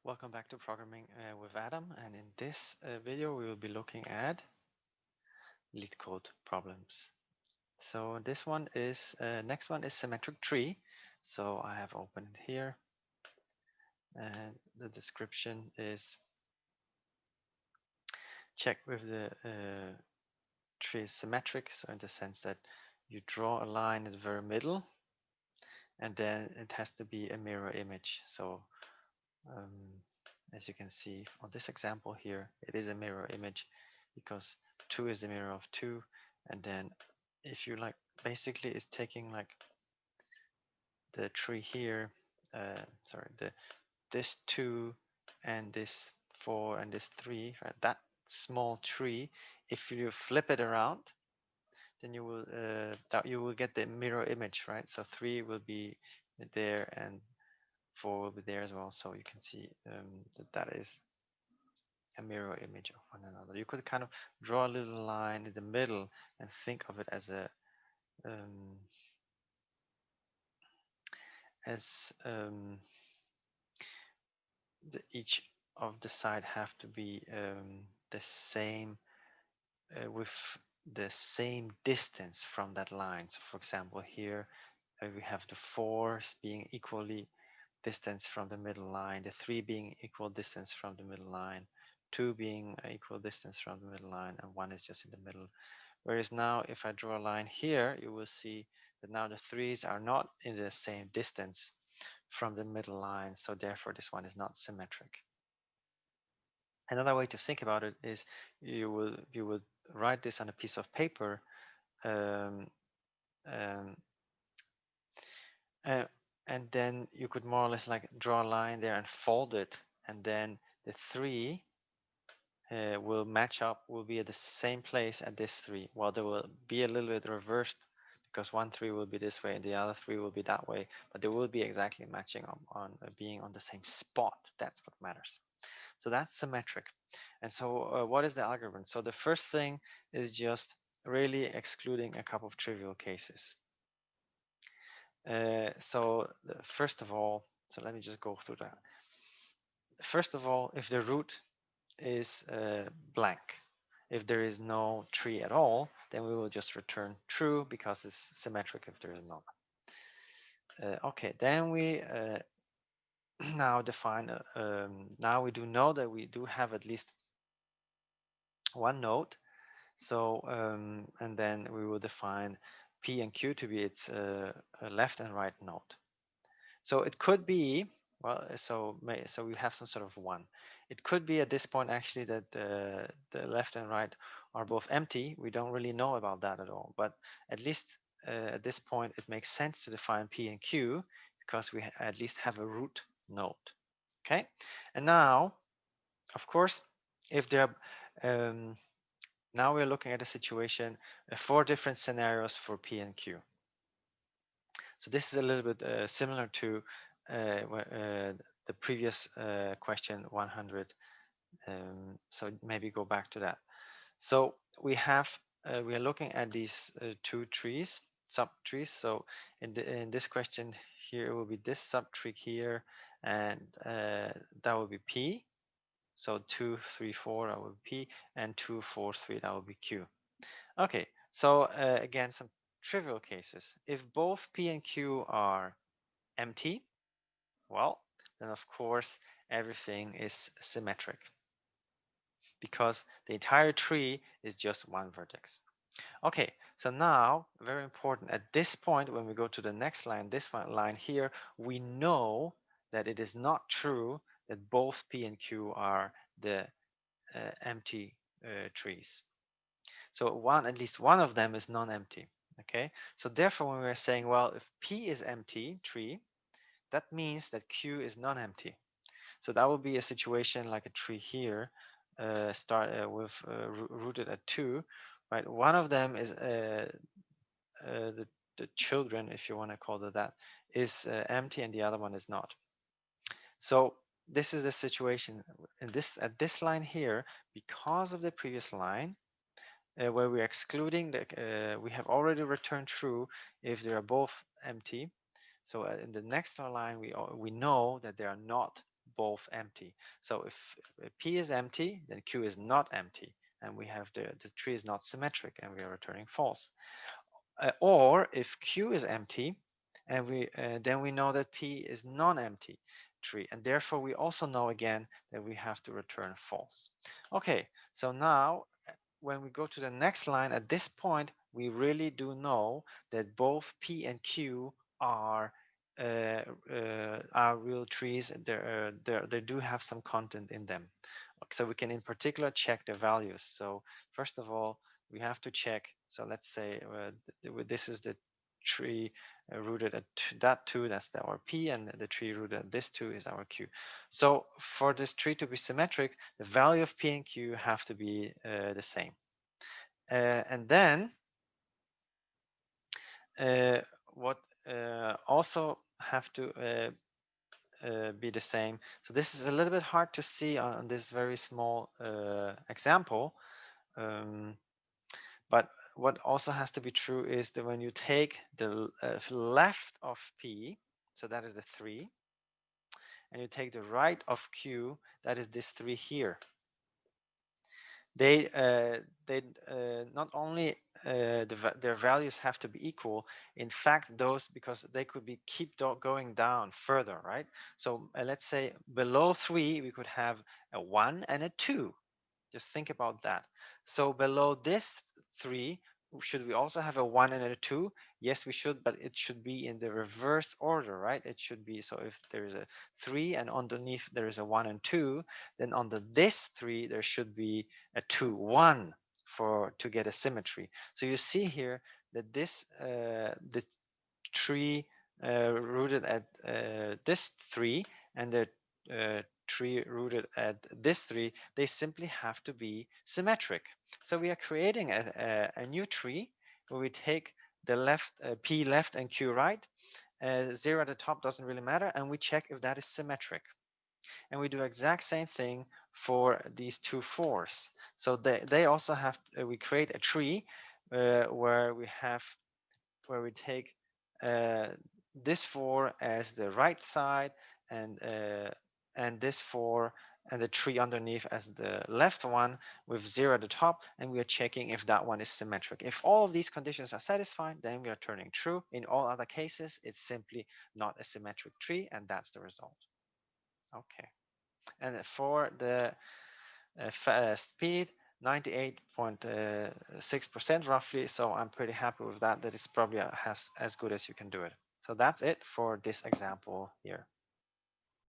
Welcome back to Programming with Adam, and in this video we will be looking at LeetCode problems. So this one is, next one is symmetric tree. So I have opened it here, and the description is check with the tree is symmetric, so in the sense that you draw a line in the very middle, and then it has to be a mirror image. So as you can see on this example here, it is a mirror image because 2 is the mirror of 2, and then if you like, basically it's taking like the tree here, this 2 and this 4 and this 3, right? That small tree, if you flip it around, then you will get the mirror image, right? So 3 will be there and 4 will be there as well. So you can see that is a mirror image of one another. You could kind of draw a little line in the middle and think of it as a each of the side have to be the same with the same distance from that line. So for example here we have the 4s being equally distance from the middle line, the 3 being equal distance from the middle line, 2 being equal distance from the middle line, and 1 is just in the middle. Whereas now if I draw a line here, you will see that now the 3s are not in the same distance from the middle line, so therefore this one is not symmetric. Another way to think about it is you would write this on a piece of paper, and then you could more or less like draw a line there and fold it, and then the 3 will match up, will be at the same place at this 3. Well, they will be a little bit reversed because 1 3 will be this way and the other 3 will be that way, but they will be exactly matching on being on the same spot. That's what matters. So that's symmetric. And so what is the algorithm? So the first thing is just really excluding a couple of trivial cases. So first of all, so let me just go through that. First of all, if the root is blank, if there is no tree at all, then we will just return true because it's symmetric if there is none. Okay, then we now define, now we do know that we do have at least one node. So, and then we will define P and Q to be its left and right node. So it could be, well, so we have some sort of 1. It could be at this point actually that the left and right are both empty. We don't really know about that at all, but at least at this point it makes sense to define P and Q because we at least have a root node. Okay, and now, of course, if there are, now we're looking at a situation, 4 different scenarios for P and Q. So this is a little bit similar to the previous question 100. So maybe go back to that. So we are looking at these 2 trees, subtrees. So in this question here, it will be this subtree here, and that will be P. So 2, 3, 4, that will be P, and 2, 4, 3, that will be Q. Okay, so again, some trivial cases. If both P and Q are empty, well, then of course everything is symmetric because the entire tree is just one vertex. Okay, so now, very important, at this point, when we go to the next line, this one line here, we know that it is not true that both P and Q are the empty trees. So at least one of them is non-empty. Okay, so therefore when we're saying, well, if P is empty tree, that means that Q is non-empty. So that would be a situation like a tree here, rooted at 2, right? One of them is the children, if you want to call it that, is empty, and the other one is not. So this is the situation at this line here, because of the previous line, where we're excluding we have already returned true if they are both empty. So in the next line, we know that they are not both empty. So if P is empty, then Q is not empty, and we have the tree is not symmetric, and we are returning false. Or if Q is empty, and then we know that P is non-empty tree, and therefore we also know again that we have to return false. Okay, so now when we go to the next line, at this point we really do know that both P and Q are real trees. They do have some content in them. So we can in particular check the values. So first of all, we have to check. So let's say this is the tree rooted at that 2, that's our P, and the tree rooted at this 2 is our Q. So for this tree to be symmetric, the value of P and Q have to be the same. And then what also have to be the same. So this is a little bit hard to see on this very small example. But what also has to be true is that when you take the left of P, so that is the 3, and you take the right of Q, that is this 3 here. They not only their values have to be equal. In fact, those, because they could be keep going down further, right? So let's say below 3, we could have a 1 and a 2. Just think about that. So below this 3, should we also have a 1 and a 2? Yes, we should, but it should be in the reverse order, right? It should be, so if there is a 3 and underneath there is a 1 and 2, then under this 3 there should be a 2, 1 to get a symmetry. So you see here that this the tree rooted at this 3 and the tree rooted at this 3, they simply have to be symmetric. So we are creating a new tree where we take the left P left and Q right, 0 at the top doesn't really matter, and we check if that is symmetric. And we do exact same thing for these 2 4s. So they also have we create a tree where we take this 4 as the right side, and this 4 and the tree underneath as the left one with 0 at the top, and we are checking if that one is symmetric. If all of these conditions are satisfied, then we are turning true. In all other cases, it's simply not a symmetric tree, and that's the result. Okay, and for the speed, 98.6% roughly, so I'm pretty happy with that. That is probably as good as you can do it. So that's it for this example here.